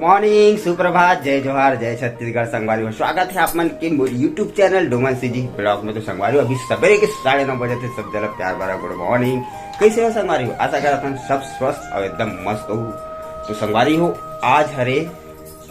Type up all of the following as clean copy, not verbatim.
Morning, सुप्रभात, जय जोहार, जय छत्तीसगढ़। संगवारी स्वागत है आप मन के यूट्यूब चैनल डोमन सी जी ब्लॉग में। तो संगवारी अभी सवेरे के 9:30 बजे थे। सब जल प्यार भरा गुड मॉर्निंग। कैसे हो संगवारी? आशा करता हूँ सब स्वस्थ और एकदम मस्त हो। तो संगवारी हो, आज हरे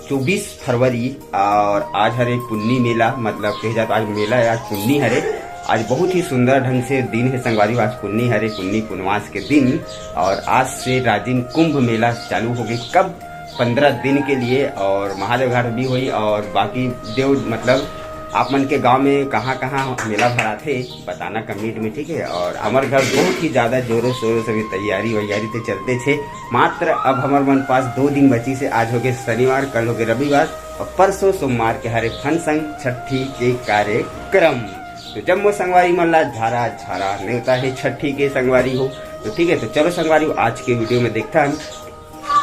24 फरवरी और आज हरे पुन्नी मेला, मतलब कह जाता आज मेला है, आज पुन्नी हरे। आज बहुत ही सुंदर ढंग से दिन है संगवारी। आज पुन्नी हरे, पुन्नी पुनवास के दिन। और आज से राजिम कुंभ मेला चालू हो गई। कब? 15 दिन के लिए। और महादेव घाट भी हुई और बाकी देव, मतलब आप मन के गांव में कहाँ कहाँ मेला भरा थे बताना कमेंट में, ठीक है। और हमारे घर बहुत ही ज्यादा जोरों शोरों से भी तैयारी वैयारी तो चलते थे। मात्र अब हमारे मन पास 2 दिन बची से। आज हो गए शनिवार, कल हो गए रविवार और परसों सोमवार के हरे फंक्शन छठी के कार्यक्रम। तो जम्मू संगवारी मल्ला झारा झारा न्योता है छठी के संगवारी हो। तो ठीक है, तो चलो संगवारी हो, आज के वीडियो में देखता हम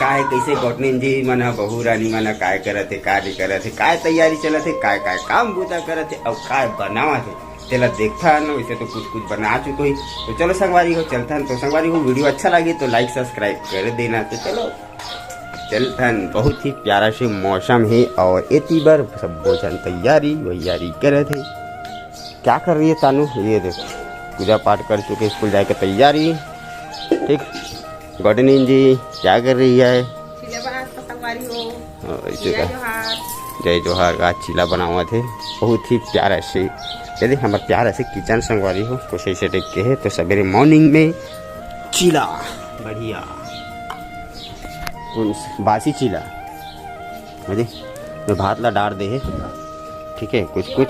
काय कैसे गौतनी जी मन बहू रानी मन काय करत है, काय नहीं करत है, काय तैयारी चलत है, काय काय काम बूता करत है और काय बनावत है, चला देखता है ना। वैसे तो कुछ कुछ बना चुके ही। तो चलो संगवारी हो चलता है। तो संगवारी हो, वीडियो अच्छा लगे तो लाइक सब्सक्राइब कर देना। तो चलो चलता है। बहुत ही प्यारा से मौसम है और इतनी बार सब भोजन तैयारी वैयारी करत है। क्या कर रही है तानू? ये देखो, पूजा पाठ कर चुके, स्कूल जाके तैयारी। ठीक, गॉडनिन जी क्या कर रही है? जय जोहार। आज चीला बनावा थे बहुत ही प्यारा से। यदि हमारे प्यारा से किचन संगवारी हो कुछ ऐसे टाइप के है। तो सवेरे मॉर्निंग में चीला बढ़िया बासी चीला में भात ला डाल दे है, ठीक है, कुछ कुछ।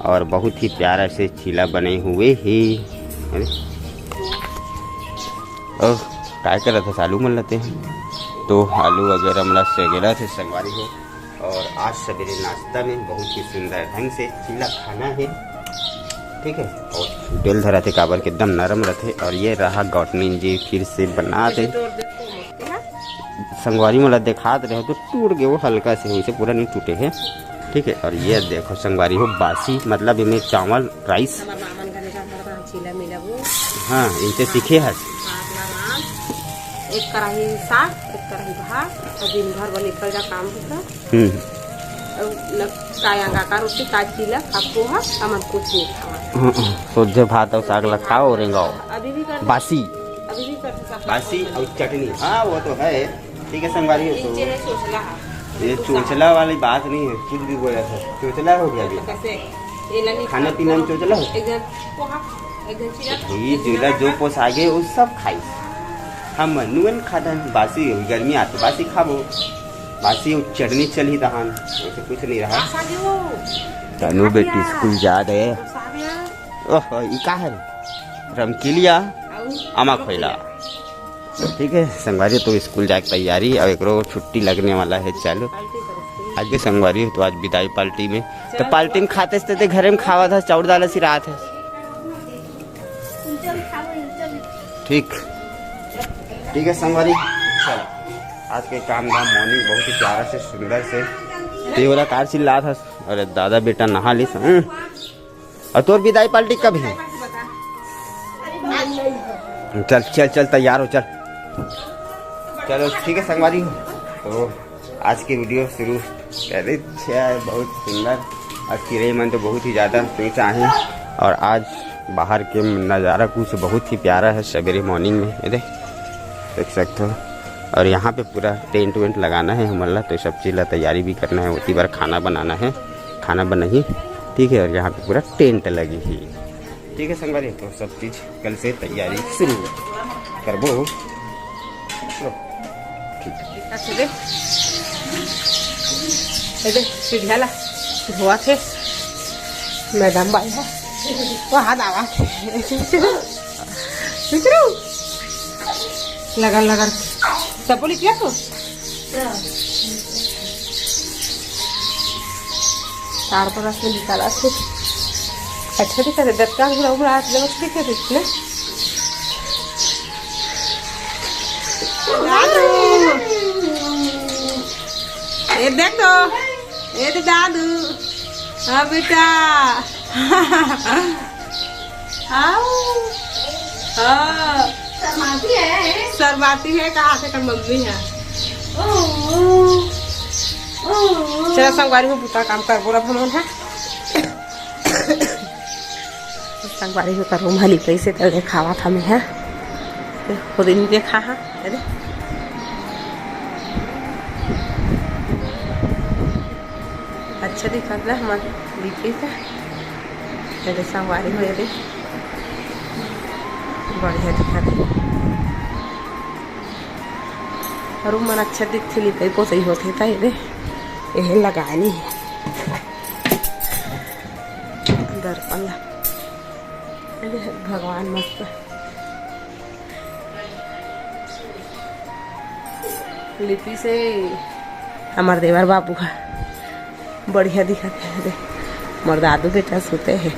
और बहुत ही प्यारा से चीला बने हुए है। और काय कर रहा था, आलू मल लेते हैं। तो आलू वगैरह मला सेगेला थे संगवारी हो। और आज सवेरे नाश्ता में बहुत ही सुंदर ढंग से चीला खाना है, ठीक है। और तेल धरा थे काबर के एकदम नरम रहते। और ये रहा गौतनी जी फिर से बना दे संगवारी मला दिखा रहे हो तो टूट गए वो हल्का से, वैसे पूरा नहीं टूटे हैं, ठीक है। और ये देखो संगवारी हो बासी, मतलब इनमें चावल राइस, हाँ इनसे सीखे है। एक कढ़ाई साग, एक कढ़ाई भात और दिन भर निकल जा काम होता। का रोटी का चीला आपको है, हम कुछ नहीं खावा। सोचे भात और साग ला खाओ और अभी भी कर बासी, अभी भी कर बासी और चटनी। हाँ वो तो है, ठीक है संगवारी हो। तो ये चोचला वाली बात नहीं है, कुछ भी बोला था चोचला हो गया अभी। खाने पीने में चोचला हो चीला जो पोस आगे वो सब खाई। हम नुन खाता है, बासी गर्मी आती बासी खाबो, बासी चटनी चली तहान, ऐसे कुछ नहीं रहा। तनु बेटी स्कूल जा रहे। ओह ये का है? रमकीलिया आमा खोला, ठीक है संगवारी। तो स्कूल जाके तैयारी और एक छुट्टी लगने वाला है। चलो आज भी संगवारी हो, तो आज विदाई पार्टी में। तो पार्टी में खाते थे घर में खावा था, चाउर दाल सी रात है, ठीक ठीक है संगवारी। चल आज के काम धाम मॉर्निंग बहुत ही प्यारा से सुंदर से ये वाला कार चिल्ला था। अरे दादा बेटा नहा ली। और तोर विदाई पार्टी कब है? चल चल चल तैयार हो, चल चलो ठीक है संगवारी हो। तो आज की वीडियो शुरू करे बहुत सुंदर और चिड़ै मन तो बहुत ही ज़्यादा सोचा है। और आज बाहर के नज़ारा कुछ बहुत ही प्यारा है सवेरे मॉर्निंग में, ये देख सकते हो। और यहाँ पे पूरा टेंट वेंट लगाना है हमारा, तो सब चीज़ ला तैयारी भी करना है। उसी बार खाना बनाना है, खाना बनाई, ठीक है। और यहाँ पे पूरा टेंट लगी ही, ठीक है संगवारी। तो सब चीज़ कल से तैयारी शुरू करबो, हुआ थे मैडम भाई है वहाँ दावा लगा लगा चप्पल किया तो तार पर असले निकाला थे। अच्छा दिखा रहे दत्त का घुरा उमरा हाथ लगा दिखा रहे ना। ये देख दो, ये तो दादू। हाँ बेटा शर्माती है, कहाँ से कर मम्मी है। चला संगवारी में बुता काम कर बोला हमन है संगवारी में करूँ भली पैसे तर खावा था मैं है खुद ही देखा हाँ अरे अच्छा दिखा था हमारे लिखी था मेरे संगवारी में अरे बढ़िया दिखा था और मन अच्छा दिखती लिपाई को सही होते था ये यह लगाया नहीं दर्पण भगवान मस्त लिपि से हमारे देवर बाबू का बढ़िया दिखाते हैं मोर दादू बेटा सोते हैं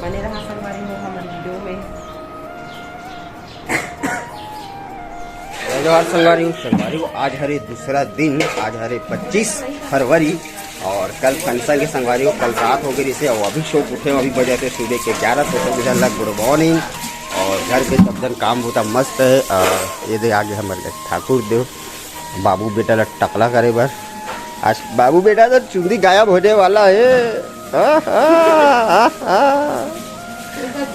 बने रहा संगवारी हो हमारे वीडियो में जवाहर संगवारी हो आज हरे दूसरा दिन आज हरे 25 फरवरी और कल फंक्शन के संगवारी हो कल रात हो गई से और अभी शो उठे अभी बजे थे सुबह के 11 से लग गुड मॉर्निंग और घर पे सब जन काम होता मस्त है। ये दे आगे हमारे ठाकुर देव बाबू बेटा ला टकला करे बर आज बाबू बेटा तो चुंदी गायब होने वाला है।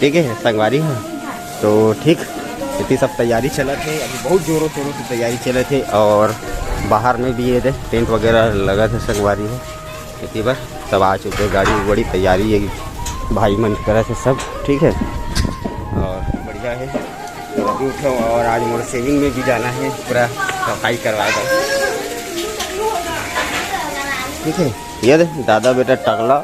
ठीक है संगवारी हो तो ठीक इतनी सब तैयारी चला थे अभी बहुत जोरों शोरों से तैयारी चले थे और बाहर में भी ये टेंट वगैरह लगा था संगवारी हो इतनी बार सब आ चुके गाड़ी बड़ी तैयारी है भाई मन करा से सब ठीक है और बढ़िया है तो अभी उठो और आज मोर सेविंग में भी जाना है पूरा सफाई करवाएगा ठीक है। ये दादा बेटा टकला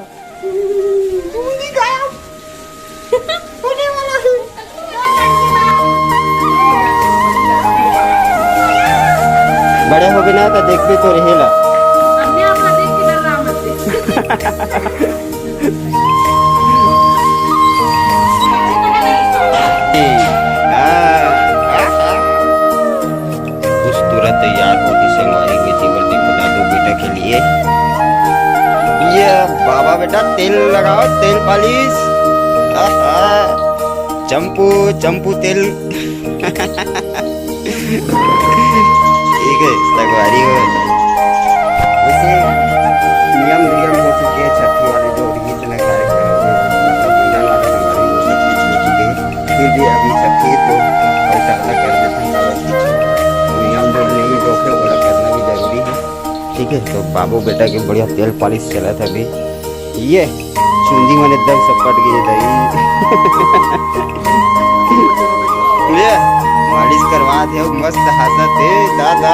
बड़े हो बिना तो देख भी तो रहेला कुछ तुरंत तैयार होती संगवारी में जीवन देखो दादू बेटा के लिए ये बाबा बेटा तेल लगाओ तेल पालिश चंपू चंपू तेल ठीक है संगवारी हो वैसे नियम हो चुके हैं छठी वाले जो इतना कार्यक्रम फिर भी अभी छठी तो टकला कर देते हैं नियम जो नहीं रोके वाला करना भी जरूरी है ठीक है। तो बाबू बेटा के बढ़िया तेल पालिश चला था अभी ये चुंदी मैंने एकदम सब कट गई थी मालिश करवा दे मस्त हंसत है दादा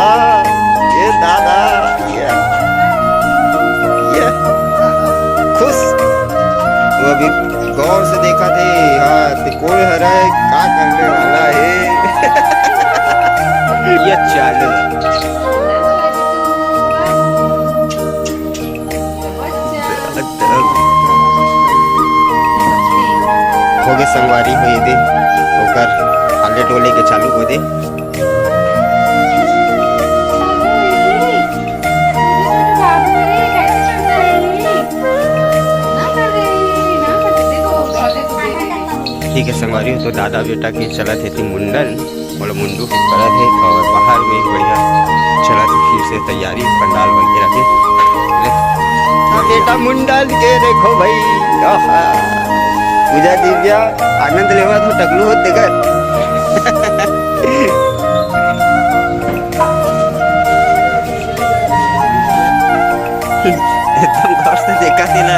ये दादा ये खुश वो अभी गौर से देखा थे हाँ तो कौन हरा है क्या करने वाला है ये चालू हो गए संगवारी हो ये दे होकर आले डोले के चालू हो दे ठीक है संगवारी हो तो दादा बेटा की चला थे मुंडन बोलो मुंडू करा थे और बाहर में बढ़िया चला थी फिर से तैयारी पंडाल बन के रखे बेटा मुंडन के देखो भाई पूजा दिव्या आनंद लेवा तो टकलू होते कर एकदम गौर से देखा थी ना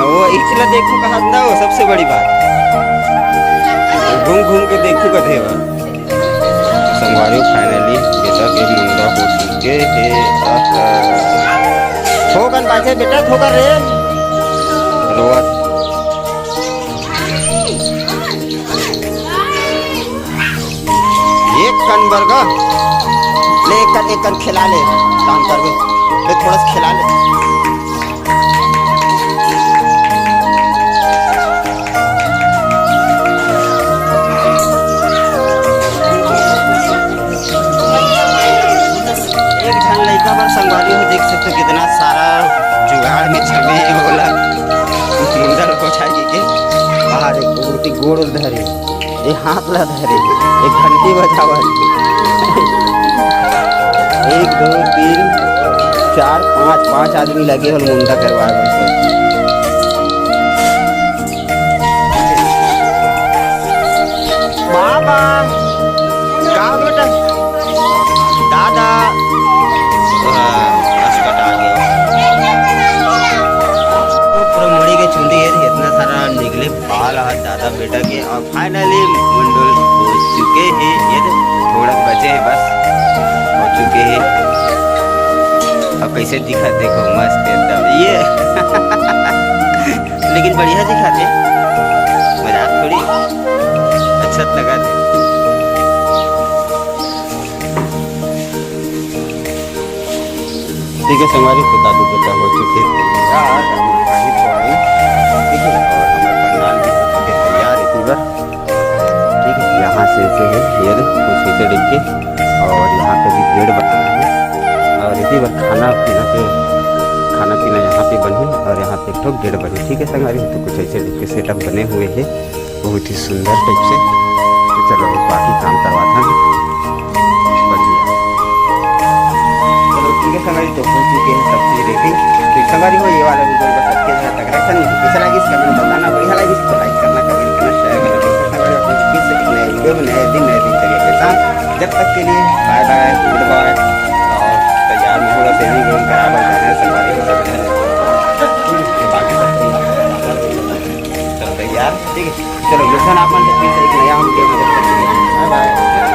वो इचला देखो कहा था वो सबसे बड़ी बात घूम घूम के देखो का थे संगवारी फाइनली बेटा के मुंडा हो चुके हैं ठोकन पाछे बेटा ठोकर रे रोवत एक कन बर्गा ले एक कन खिला ले काम कर ले थोड़ा सा खिला ले एक ये हाथ ला धरे एक घंटी बजावा 1 2 3 4 5 आदमी लगे हो मुंडा करवा बाबा का बेटा दादा बस कटा गया पूरा मुड़ी के चुंडी है इतना सारा निकले बाल हाथ दादा बेटा के और फाइनली मुंडल हो चुके हैं ये थोड़ा बचे हैं बस हो चुके हैं अब कैसे दिखा देखो मस्त एकदम ये लेकिन बढ़िया दिखाते मजाक थोड़ी अच्छा लगा थे ठीक है संगवारी तो दादू बेटा हो चुके तैयार ठीक है और हमारे पंडाल भी हो चुके तैयार इतनी बार ठीक है यहाँ से ऐसे है ये कुछ ऐसे डिग के और यहाँ पे भी गेट बनाना है और इतनी बार खाना पीना यहाँ पे बने और यहाँ पे एक ठो गेट बने ठीक है संगवारी तो कुछ ऐसे डिग के सेटअप बने हुए हैं बहुत ही सुंदर टाइप से तो चलो बाकी काम करवाता है बढ़िया चलो ठीक है संगवारी तो हो चुके हैं सब चीज़ रेडी तो संगवारी हो ये वाला वीडियो बस अच्छे से तक रखा नहीं कैसा लगी इसका कमेंट बताना बढ़िया लगी तो लाइक करना कमेंट करना शेयर करना संगवारी अपनी फिर से एक नए वीडियो में नए दिनचर्या के साथ जब तक के लिए बाय बाय गुड बाय और तैयार में थोड़ा सेविंग वेविंग करा बताना है संगवारी हो बाकी सब तैयार ठीक है चलो मिलते हैं आप फिर से एक नया वीडियो में बाय बाय।